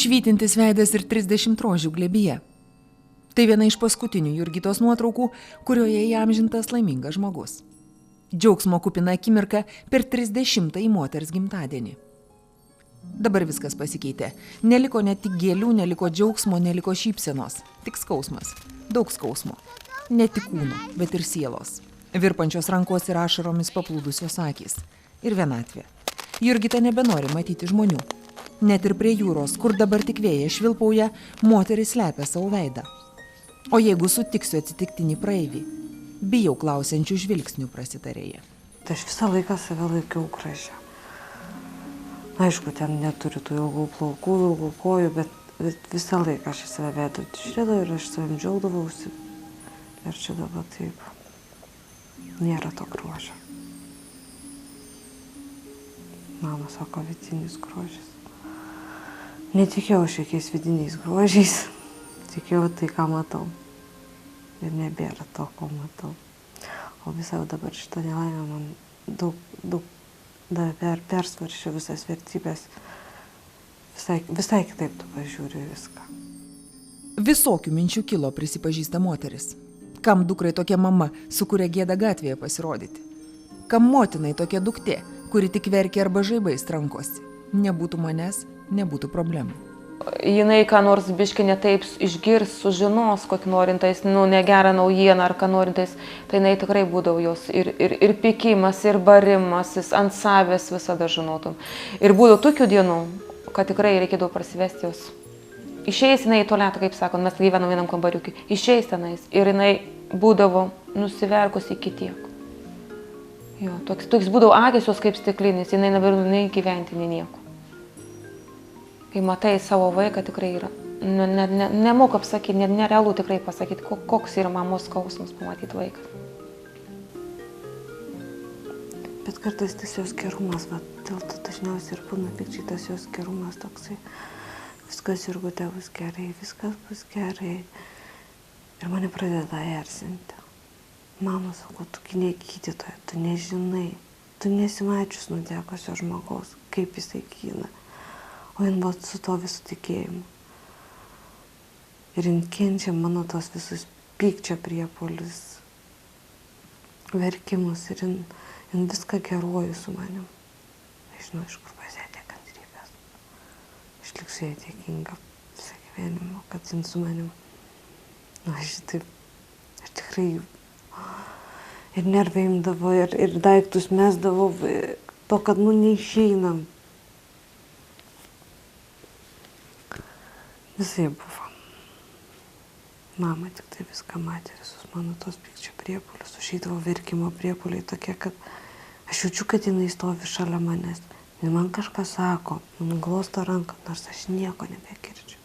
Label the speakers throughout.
Speaker 1: švytintis veidas ir 30 rožių glėbyje. Tai viena iš paskutinių Jurgitos nuotraukų, kurioje įamžintas laimingas žmogus. Džiaugsmo kupina akimirka per 30-ąjį moters gimtadienį. Dabar viskas pasikeitė. Neliko ne tik gėlių, neliko džiaugsmo, neliko šypsenos. Tik skausmas. Daug skausmo. Ne tik kūno, bet ir sielos. Virpančios rankos ir ašaromis paplūdusios akys. Ir vienatvė. Jurgita nebenori matyti žmonių. Net ir prie jūros, kur dabar tik vėjas švilpauja, moteris slepia savo veidą. O jeigu sutiksiu atsitiktinį praeivį? Bijau klausiančių žvilgsnių, prasitarė jie.
Speaker 2: Tai aš visą laiką save laikiau gražią. Aišku, ten neturiu tų ilgų plaukų, ilgų kojų, bet visą laiką aš į save veidrodį žiūrėdavau ir aš savim džiaugdavausi. Ir čia dabar taip. Nėra to grožio. Mama sako, vidinis grožis. Netikėjau šiokiais vidiniais grožiais. Tikėjau tai, ką matau. Ir nebėra to, ko matau. O visą dabar šitą nelaimę man daug persvaršė visas vertybės. Visai kitaip tu pažiūriu viską.
Speaker 1: Visokių minčių kilo, prisipažįsta moteris. Kam dukrai tokia mama, su kuria gėda gatvėje pasirodyti? Kam motinai tokia duktė, kuri tik verkia arba žaibais trankosi? Nebūtų manęs, nebūtų problemų.
Speaker 3: Jinai ką nors biškį netaip išgirs, sužinos, kokį norintais, negerą naujieną ar ką norintais, tai jinai tikrai būdavo jos ir pykimas, ir barimasis, ant savęs visada žinotum. Ir būdavo tokių dienų, kad tikrai reikėdavo prasivesti jos. Išeis jinai į tualetą, kaip sakon, mes gyvenam vienam kambariukį, išeis tenais ir jinai būdavo nusiverkus iki tiek. Jo, toks būdavo akis jos kaip stiklinis, jinai neberu nei gyventi, nei nieko. Kai matai savo vaiką, tikrai yra, nemoku apsakyti, nerealu tikrai pasakyti, koks yra mamos skausmas pamatyti vaiką.
Speaker 2: Bet kartais tas jos gerumas, dėl to dažniausiai ir būna pykčiai tas jos gerumas toksai. Viskas Jurgute bus gerai, viskas bus gerai. Ir mane pradeda erzinti. Mama sako, tu ne gydytoja, tu nežinai, tu nesimačius nudekusio žmogaus, kaip jisai gyna. O jin va su to visų tikėjimu. Ir jin kenčia mano tos visus pykčio priepuolius, verkimus ir jin viską geruoju su manim. Nežinau, iš kur pasėdė kantrybės. Išliksiu jai dėkinga visą gyvenimą, kad jin su manim. Aš tikrai ir nervai imdavo, ir daiktus mesdavo, to, kad neišeinam. Visai buvo. Mama tik tai viską matė, visus mano tos pykčio priepuolius, užeidavo verkimo priepuoliai tokie, kad aš jaučiu, kad jinai stovi šalia manęs. Ir man kažką sako, man glosto ranką, nors aš nieko nebegirdžiu.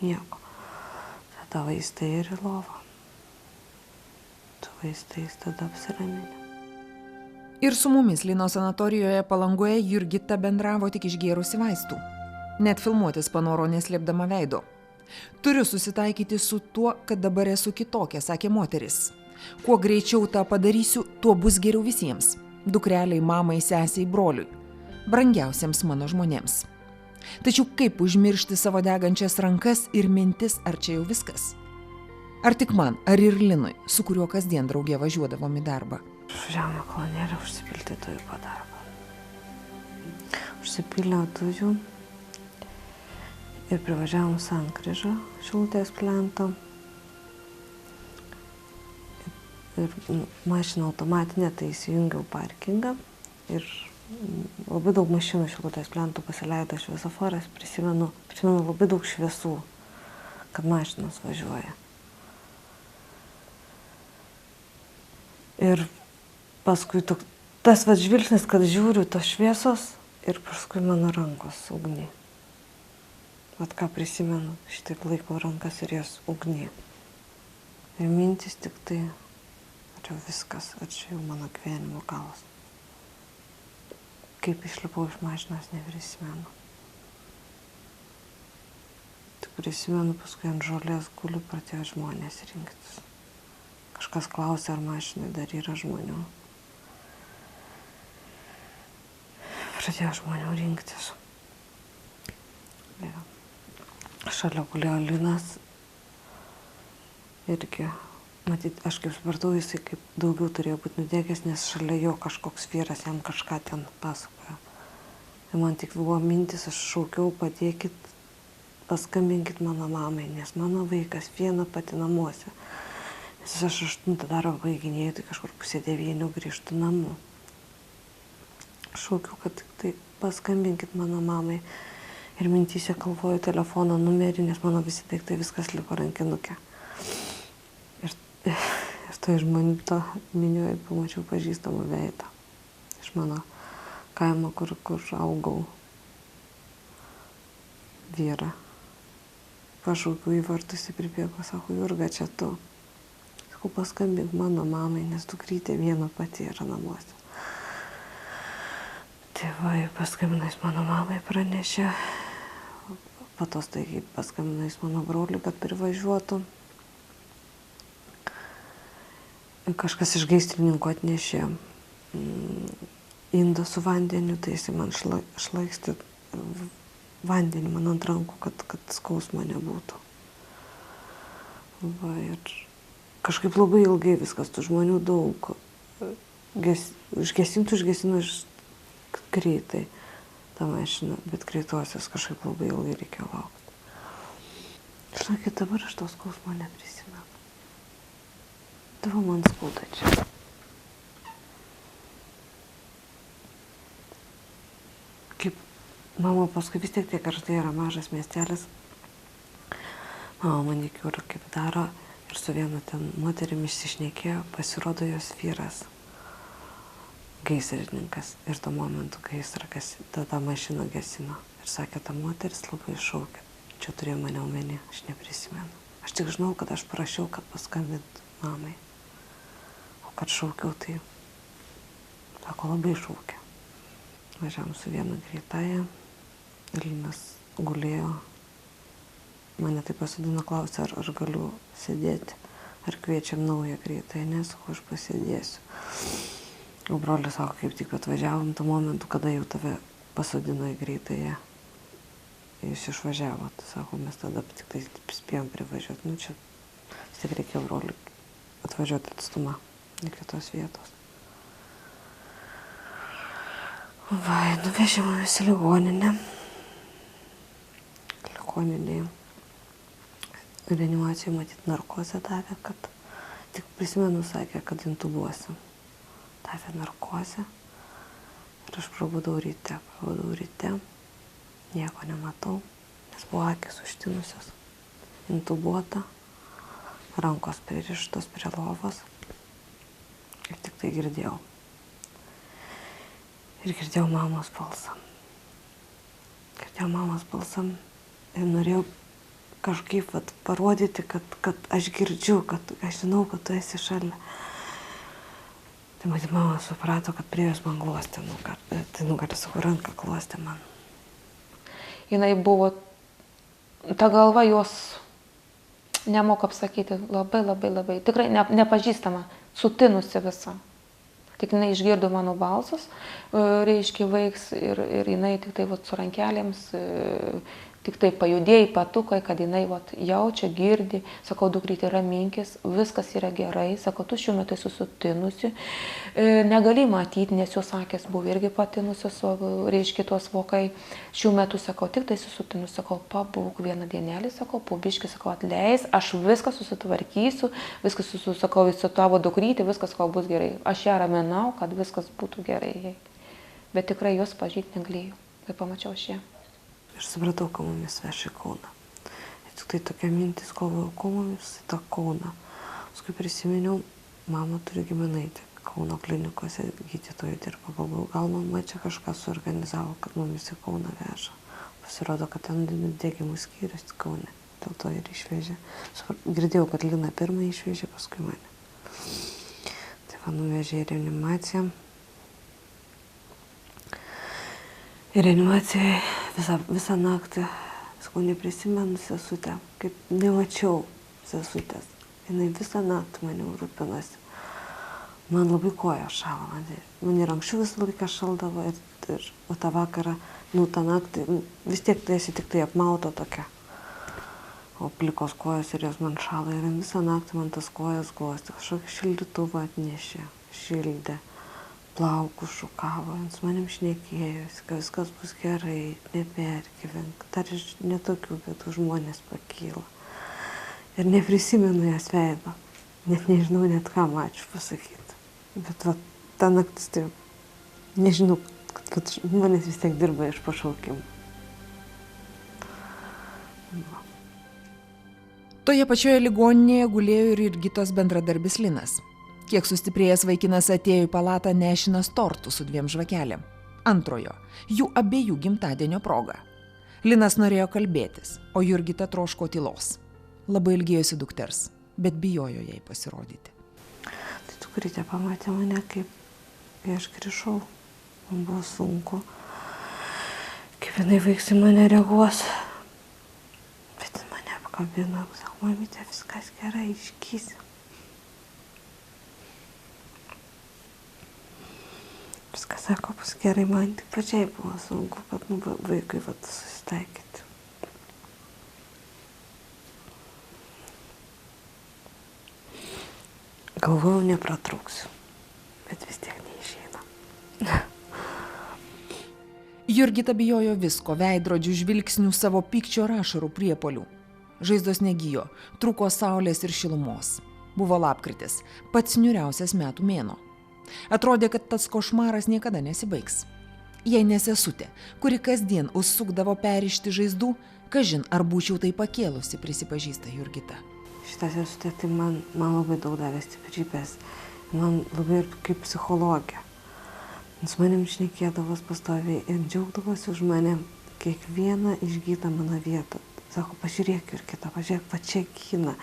Speaker 2: Nieko. Tada vaistai ir į lovą. Tu vaistais tada apsiraminė.
Speaker 1: Ir su mumis Lino sanatorijoje Palangoje Jurgita bendravo tik išgėrusi vaistų. Net filmuotis panoro neslėpdama veido. Turiu susitaikyti su tuo, kad dabar esu kitokia, sakė moteris. Kuo greičiau tą padarysiu, tuo bus geriau visiems. Dukreliai, mamai, sesiai, broliui. Brangiausiems mano žmonėms. Tačiau kaip užmiršti savo degančias rankas ir mintis, ar čia jau viskas? Ar tik man, ar ir Linui, su kuriuo kasdien draugė važiuodavom į darbą?
Speaker 2: Užvažiavome kolonėlę užsipilti dujų po darbo. Užsipilniau dujų. Ir privažiavom Sankryžą Šilutės plento. Ir mašina automatinė, tai įsijungiau parkingą. Ir labai daug mašinų Šilutės plento pasileido šviesoforas. Prisimenu labai daug šviesų, kad mašinos važiuoja. Ir paskui tas žvilgsnis, kad žiūriu tos šviesos ir paskui mano rankos ugniai. Vat ką prisimenu, šitaip laiko rankas ir jas ugniai. Ir mintis tik tai, ar jau viskas, ar čia jau mano gyvenimo galas. Kaip išlipau iš mašinos, neprisimenu. Tik prisimenu, paskui ant žolės guliu, pradėjo žmonės rinktis. Kažkas klausė, ar mašinai dar yra žmonių. Pradėjo žmonių rinktis. Ja. šalia gulėjo Linas. Irgi, matyt, aš kaip supratau, jisai kaip daugiau turėjo būti nudegęs, nes šalia jo kažkoks vyras jam kažką ten pasakojo. Ir man tik buvo mintis, aš šaukiau, padėkit, paskambinkit mano mamai, nes mano vaikas viena pati namuose. Nes aš 8 darbą baiginėjau, tai kažkur 8:30 grįžtu namo. Šaukiu, kad tik tai paskambinkit mano mamai. Ir mintyse kalvoju telefono numerį, nes mano visi daiktai viskas liko rankinuke. Ir tai žmonių to minioje pamačiau pažįstamą veidą. Iš mano kaimo, kur augau, vyrą. Pašaukiu į vartus, jis pribėgo, sako, Jurga, čia tu. Sakau, paskambink mano mamai, nes dukrytė viena pati yra namuose. Tėvai paskambinais mano mamai pranešė, po to staigiai paskambinais mano broliui, kad privažiuotų. Kažkas iš gaisrininkų atnešė indą su vandeniu, tai jisai man šlaikstė vandenį man ant rankų, kad skausmo nebūtų. Va, ir kažkaip labai ilgai viskas, tų žmonių daug. Užgesino greitai tą mašiną, bet greitosios kažkaip labai ilgai reikėjo laukti. Žinokit, dabar aš to skausmo neprisimenu. Dabar man skauda čia. Kaip mama paskui vis tiek tie karštai yra mažas miestelis. Mama manikiūrą kaip daro ir su viena ten moterimi išsišnekėjo, pasirodo jos vyras. Gaisrininkas ir tuo momentu gaisrą tą mašiną gesino. Ir sakė, ta moteris labai šaukė. Čia turėjo mane omeny, aš neprisimenu. Aš tik žinau, kad aš prašiau, kad paskambintų mamai. O kad šaukiau, tai sako, labai šaukė. Važiavom su viena greitąja. Linas gulėjo. Mane taip pasodino, klausė, ar galiu sėdėti. Ar kviečiam naują greitąją. Nesakau, aš pasėdėsiu. O brolis sako, kaip tik atvažiavom tuo momentu, kada jau tave pasodino į greitąją. Jūs išvažiavot. Sako, mes tada tik tai spėjom privažiuoti. Nu, čia vis tiek reikėjo broliui atvažiuoti atstumą iki tos vietos. Va, nuvežėm visi ligoninę. Ligoninėje reanimacijai matyt narkozę davė, kad tik prisimenu, sakė, kad intubuosim. Davė narkozę ir aš prabudau ryte. Nieko nematau, nes buvo akis užtinusios. Intubuota, rankos pririštos prie lovos. Ir tik tai girdėjau. Ir girdėjau mamos balsą. Ir norėjau kažkaip parodyti, kad aš girdžiu, kad aš žinau, kad tu esi šalia. Tai matyt, mama suprato, kad prie jos man glostė nugarą. Tai nugarą su ranka glostė man.
Speaker 3: Jinai buvo, ta galva jos, nemoku apsakyti, labai, tikrai nepažįstama, sutinusi visa. Tik jinai išgirdo mano balsus, reiškia vaiks ir jinai tik tai su rankelėms, tik tai pajudėjai patukai, kad jinai jaučia, girdi, sakau, dukrytė raminkis, viskas yra gerai, sakau, tu šiuo metu esi sutinusi, negali matyti, nes jos akės buvo irgi patinusios, reiškia tos vokai, šiuo metu, sakau, tik tai esi sutinusi, sakau, pabūk vieną dienelį, sakau, po biškį, sakau, atleis, aš viską susitvarkysiu, viskas, sakau, su tavo dukrytė, viskas, sakau, bus gerai, aš ją raminau, kad viskas būtų gerai, bet tikrai jos pažyti negalėjau, kai pamačiau šią.
Speaker 2: Ir supratau, ko mumis vežė Kauną. Ir tik tai tokia mintis, galvojau, ko mumis į tą Kauną. Paskui prisiminiau, mama turi giminaitį. Kauno klinikose gydytojai dirba. Galvojau, gal mama čia kažką suorganizavo, kad mumis į Kauną veža. Pasirodo, kad ten degimų skyrius Kaune. Dėl to ir išvežė. Girdėjau, kad Lina pirmą išvežė, paskui mane. Tai va, nuvežė į reanimaciją. Ir reanimacijai visą naktį, sakau, neprisimenu sesutę, kaip nemačiau sesutės. Jinai visą naktį mane rūpinosi. Man labai koja šalo. Man ir anksčiau visą laiką šaldavo ir tą vakarą, tą naktį, vis tiek tu esi tik tai apmauta tokia. o plikos kojos ir jos man šalo ir visą naktį man tas kojas glostė, kažkokį šildytuvą atnešė, šildė, plaukus šukavo, su manim šnekėjosi, kad viskas bus gerai, nepergyvenk, dar iš netokių bėdų žmonės pakyla. Ir neprisimenu jas veido, net nežinau net ką ačiū pasakyti. Bet va, ta naktis tai nežinau, kad žmonės vis tiek dirba iš pašaukimų.
Speaker 1: Toje pačioje ligoninėje gulėjo ir Jurgitos bendradarbis Linas. Kiek sustiprėjęs vaikinas atėjo į palatą nešinas tortų su 2 žvakelėm. Antrojo, jų abiejų gimtadienio proga. Linas norėjo kalbėtis, o Jurgita troško tylos. Labai ilgėjosi dukters, bet bijojo jai pasirodyti.
Speaker 2: Tai dukrytė pamatė mane, kaip aš grįžau. Man buvo sunku, kaip jinai vaiks į mane reaguos. Bet jis mane apkabino, sako, mamytė, viskas gerai, išgysi. Viskas, sako, bus gerai, man tik pačiai buvo sunku, kad vaikui susitaikyti. Galvojau, nepratrūksiu, bet vis tiek neišeina.
Speaker 1: Jurgita bijojo visko, veidrodžių, žvilgsnių, savo pykčio ir ašarų priepuolių. Žaizdos negijo, trūko saulės ir šilumos. Buvo lapkritis, pats niūriausias metų mėnuo. Atrodė, kad tas košmaras niekada nesibaigs. Jei ne sesutė, kuri kasdien užsukdavo perišti žaizdų, kažin ar būčiau tai pakėlusi, prisipažįsta Jurgita.
Speaker 2: Šitą sesutę tai man labai daug davė stiprybės, man labai ir kaip psichologė. Jis manim šnekėdavos pastoviai ir džiaugdavosi už mane kiekvieną išgytą mano vietą. Sako, pažiūrėk Jurgita, pažiūrėk, va čia gyna,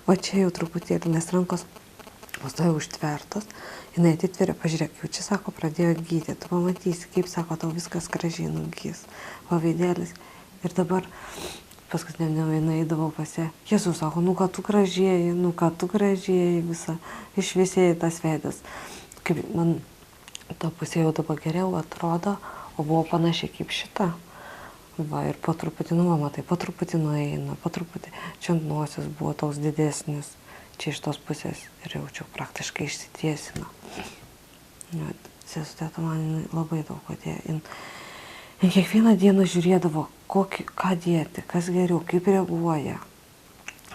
Speaker 2: va čia jau truputėlį, nes rankos pastoviai užtvertos. Jinai atitveria, pažiūrėk, jau čia, sako, pradėjo gydyti, tu pamatysi, kaip, sako, tau viskas gražiai nugys, va veidėlis. Ir dabar paskutinė jinai eidavau pas ją. Jėzus, sako, nu ką tu gražieji, visą išvisėjai tas veidas. Kaip man ta pusė jau dabar geriau atrodo, o buvo panašiai kaip šita. Va, ir po truputį, matai, po truputį nueina, po truputį. Čia ant nosies buvo toks didesnis, čia iš tos pusės ir jaučiau praktiškai išsitiesino. Sesutė man labai daug padėjo. Jin kiekvieną dieną žiūrėdavo, ką dėti, kas geriau, kaip reaguoja.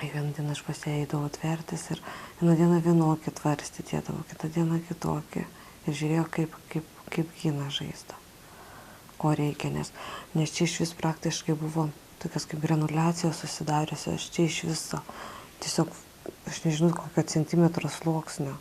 Speaker 2: Vieną dieną aš pas ją eidavau tvertis ir vieną dieną vienokį tvarstį dėdavau, kitą dieną kitokį. Ir žiūrėjau, kaip gina žaizdą, ko reikia, nes čia iš vis praktiškai buvo tokios kaip granuliacijos susidariusios, čia iš viso. Tiesiog, aš nežinau, kokio centimetro sluoksnio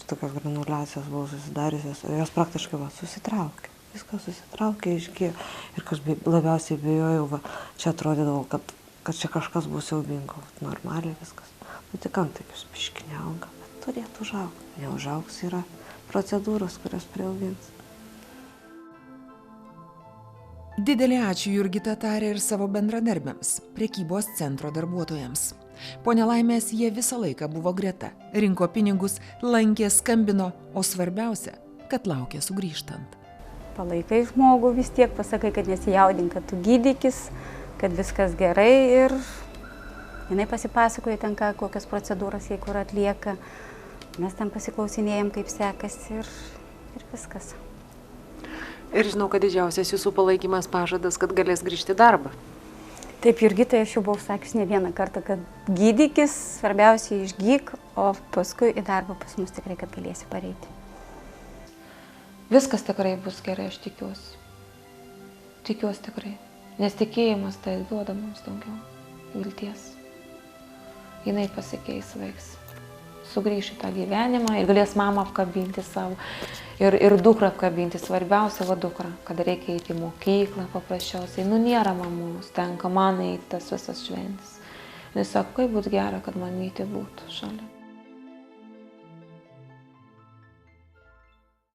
Speaker 2: tokios granuliacijos buvo susidariusios, o jos praktiškai susitraukė. Viskas susitraukė, išgijo. Ir kas labiausiai bijojau, čia atrodydavo, kad čia kažkas bus siaubingo, normaliai viskas. Nu tik antakius biškį neauga, bet turėtų užaugti. Neužaugs yra procedūros, kurios prieaugins.
Speaker 1: Didelį ačiū Jurgita tarė ir savo bendradarbiams, prekybos centro darbuotojams. Po nelaimės jie visą laiką buvo greta, rinko pinigus, lankė, skambino, o svarbiausia, kad laukė sugrįžtant.
Speaker 4: Palaikai žmogų vis tiek, pasakai, kad nesijaudink, kad tu gydykis, kad viskas gerai ir jinai pasipasakoja ten, kokias procedūras jie kur atlieka. Mes ten pasiklausinėjom, kaip sekasi ir viskas.
Speaker 5: Ir žinau, kad didžiausias jūsų palaikymas pažadas, kad galės grįžti į darbą.
Speaker 4: Taip, Jurgita, aš jau buvau sakius ne vieną kartą, kad gydykis, svarbiausia išgyk, o paskui į darbą pas mus tikrai, kad galėsi pareiti.
Speaker 3: Viskas tikrai bus gerai, aš tikiuosi. Tikiuosi tikrai. Nes tikėjimas tai duoda mums daugiau vilties. Jinai pasikeis, veiks. Sugrįš į tą gyvenimą ir galės mamą apkabinti savo. Ir dukrą apkabinti. Svarbiausia va dukra, kad reikia eiti į mokyklą paprasčiausiai. Nu nėra mamos, tenka man eiti tas visas šventės. Jis sako, kaip būtų gera, kad mamytė būtų šalia.